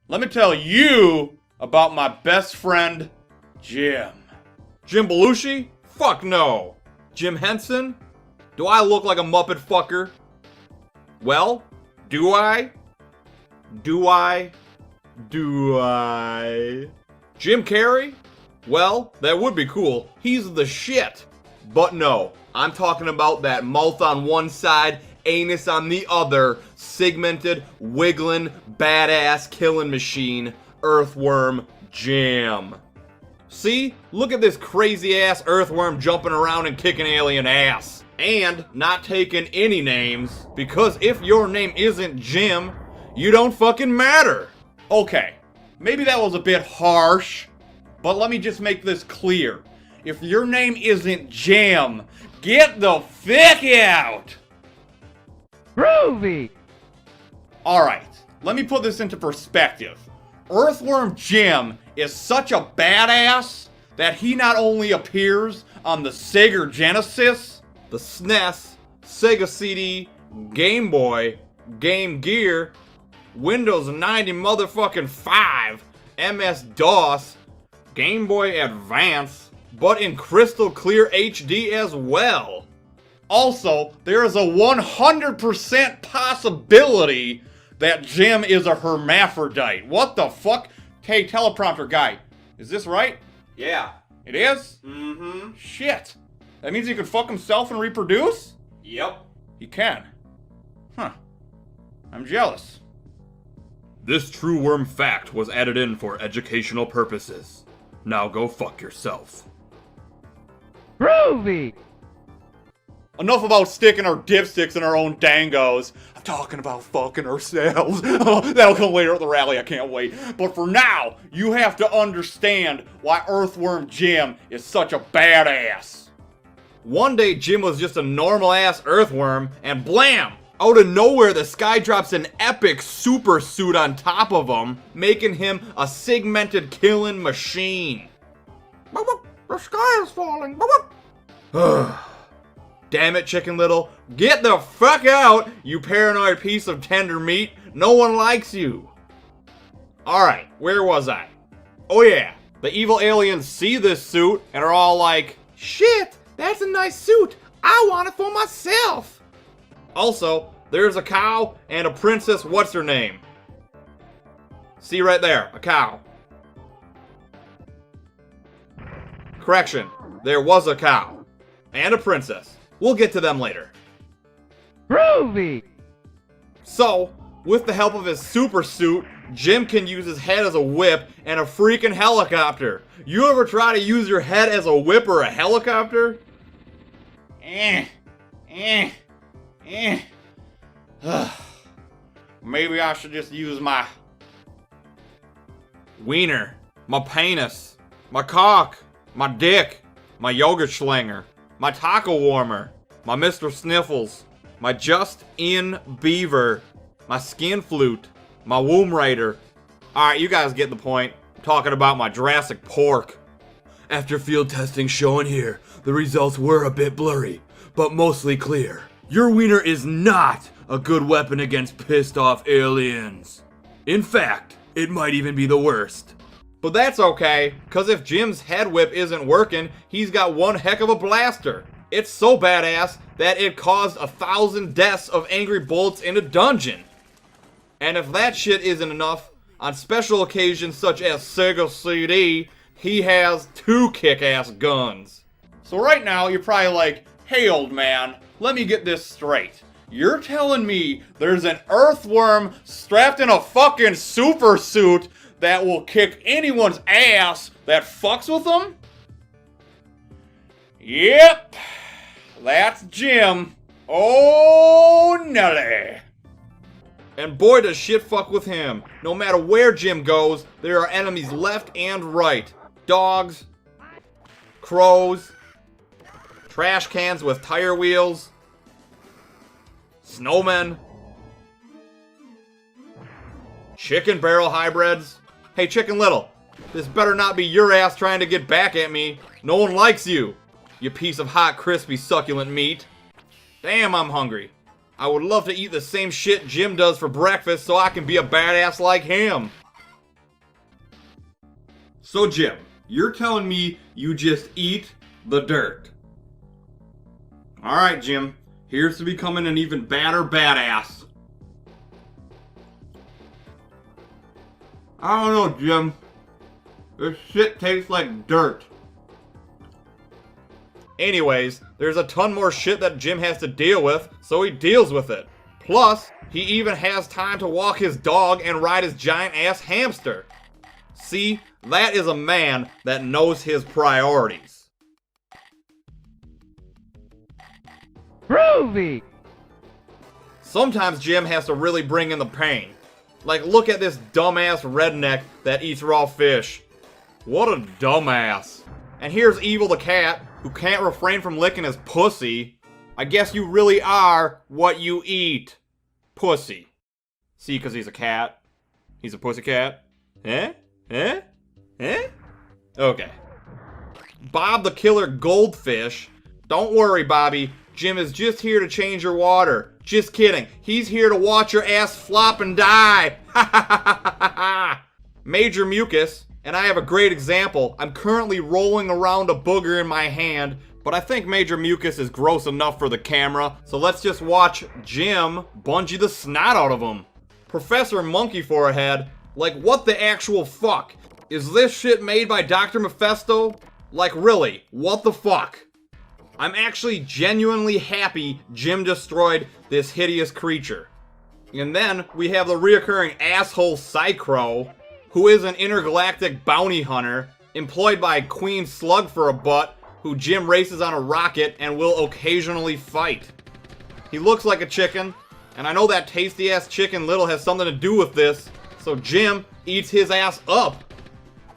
Let me tell you about my best friend, Jim. Jim Belushi? Fuck no. Jim Henson? Do I look like a Muppet fucker? Well, do I? Do I? Do I? Jim Carrey? Well, that would be cool. He's the shit. But no, I'm talking about that mouth on one side, anus on the other, segmented, wiggling, badass killing machine, Earthworm Jim. See? Look at this crazy ass earthworm jumping around and kicking alien ass. And not taking any names, because if your name isn't Jim, you don't fucking matter. Okay, maybe that was a bit harsh, but let me just make this clear. If your name isn't Jim, get the fuck out! Groovy! Alright, let me put this into perspective. Earthworm Jim is such a badass that he not only appears on the Sega Genesis, the SNES, Sega CD, Game Boy, Game Gear, Windows 90 motherfucking 5, MS-DOS, Game Boy Advance, but in crystal clear HD as well. Also, there is a 100% possibility that Jim is a hermaphrodite. What the fuck? Hey, teleprompter guy, is this right? Yeah. It is? Mm-hmm. Shit. That means he can fuck himself and reproduce? Yep. He can. Huh. I'm jealous. This true worm fact was added in for educational purposes. Now go fuck yourself. Groovy! Enough about sticking our dipsticks in our own dangos. I'm talking about fucking ourselves. That'll come later at the rally, I can't wait. But for now, you have to understand why Earthworm Jim is such a badass. One day Jim was just a normal ass earthworm, and blam! Out of nowhere the sky drops an epic super suit on top of him, making him a segmented killing machine. The sky is falling. Damn it, Chicken Little. Get the fuck out, you paranoid piece of tender meat. No one likes you. Alright, where was I? Oh yeah, the evil aliens see this suit and are all like, shit, that's a nice suit. I want it for myself. Also, there's a cow and a princess, what's her name? See right there, a cow. Correction, there was a cow and a princess. We'll get to them later. Groovy! So, with the help of his super suit, Jim can use his head as a whip and a freaking helicopter. You ever try to use your head as a whip or a helicopter? Maybe I should just use my wiener, my penis, my cock, my dick, my yogurt schlinger, my taco warmer, my Mr. Sniffles, my Just In Beaver, my skin flute, my womb raider. Alright, you guys get the point. I'm talking about my Jurassic pork. After field testing shown here, the results were a bit blurry, but mostly clear. Your wiener is not a good weapon against pissed off aliens. In fact, it might even be the worst. But that's okay, cause if Jim's head whip isn't working, he's got one heck of a blaster. It's so badass that it caused 1,000 deaths of angry bullets in a dungeon. And if that shit isn't enough, on special occasions such as Sega CD, he has 2 kick-ass guns. So right now, you're probably like, hey old man, let me get this straight. You're telling me there's an earthworm strapped in a fucking super suit that will kick anyone's ass that fucks with them? Yep, that's Jim. Oh, Nelly. And boy does shit fuck with him. No matter where Jim goes, there are enemies left and right. Dogs, crows, trash cans with tire wheels, snowmen, chicken barrel hybrids. Hey, Chicken Little, this better not be your ass trying to get back at me. No one likes you, you piece of hot, crispy, succulent meat. Damn, I'm hungry. I would love to eat the same shit Jim does for breakfast so I can be a badass like him. So Jim, you're telling me you just eat the dirt. Alright Jim, here's to becoming an even badder badass. I don't know, Jim. This shit tastes like dirt. Anyways, there's a ton more shit that Jim has to deal with, so he deals with it. Plus, he even has time to walk his dog and ride his giant-ass hamster. See, that is a man that knows his priorities. Groovy! Sometimes Jim has to really bring in the pain. Like, look at this dumbass redneck that eats raw fish. What a dumbass. And here's Evil the cat, who can't refrain from licking his pussy. I guess you really are what you eat. Pussy. See, because he's a cat. He's a pussy cat. Eh? Eh? Eh? Okay. Bob the killer goldfish. Don't worry, Bobby. Jim is just here to change your water. Just kidding. He's here to watch your ass flop and die. Ha ha ha ha ha ha. Major Mucus. And I have a great example. I'm currently rolling around a booger in my hand, but I think Major Mucus is gross enough for the camera, so let's just watch Jim bungee the snot out of him. Professor Monkey Forehead, like what the actual fuck? Is this shit made by Dr. Mephisto? Like really, what the fuck? I'm actually genuinely happy Jim destroyed this hideous creature. And then we have the reoccurring asshole Psychro, who is an intergalactic bounty hunter employed by Queen Slug for a butt, who Jim races on a rocket and will occasionally fight. He looks like a chicken, and I know that tasty ass Chicken Little has something to do with this, so Jim eats his ass up.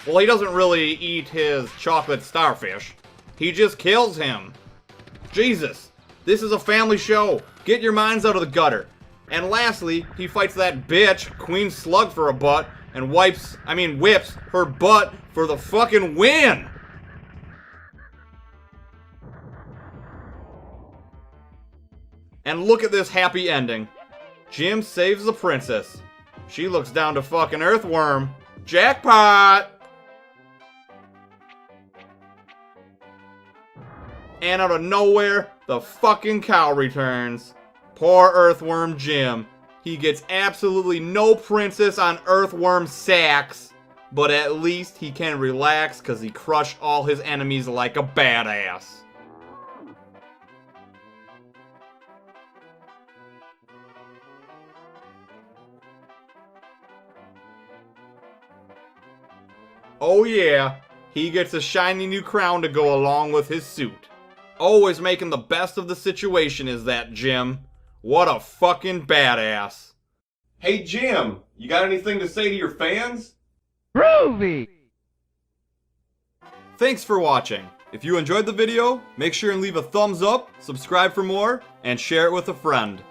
Well, he doesn't really eat his chocolate starfish. He just kills him. Jesus, this is a family show. Get your minds out of the gutter. And lastly, he fights that bitch, Queen Slug for a butt, and whips her butt for the fucking win! And look at this happy ending. Jim saves the princess. She looks down to fucking Earthworm. Jackpot! And out of nowhere, the fucking cow returns. Poor Earthworm Jim. He gets absolutely no princess on Earthworm sacks, but at least he can relax because he crushed all his enemies like a badass. Oh yeah, he gets a shiny new crown to go along with his suit. Always making the best of the situation is that Jim. What a fucking badass. Hey Jim, you got anything to say to your fans? Groovy! Thanks for watching. If you enjoyed the video, make sure and leave a thumbs up, subscribe for more, and share it with a friend.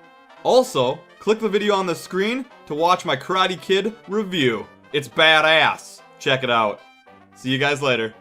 Also, click the video on the screen to watch my Karate Kid review. It's badass. Check it out. See you guys later.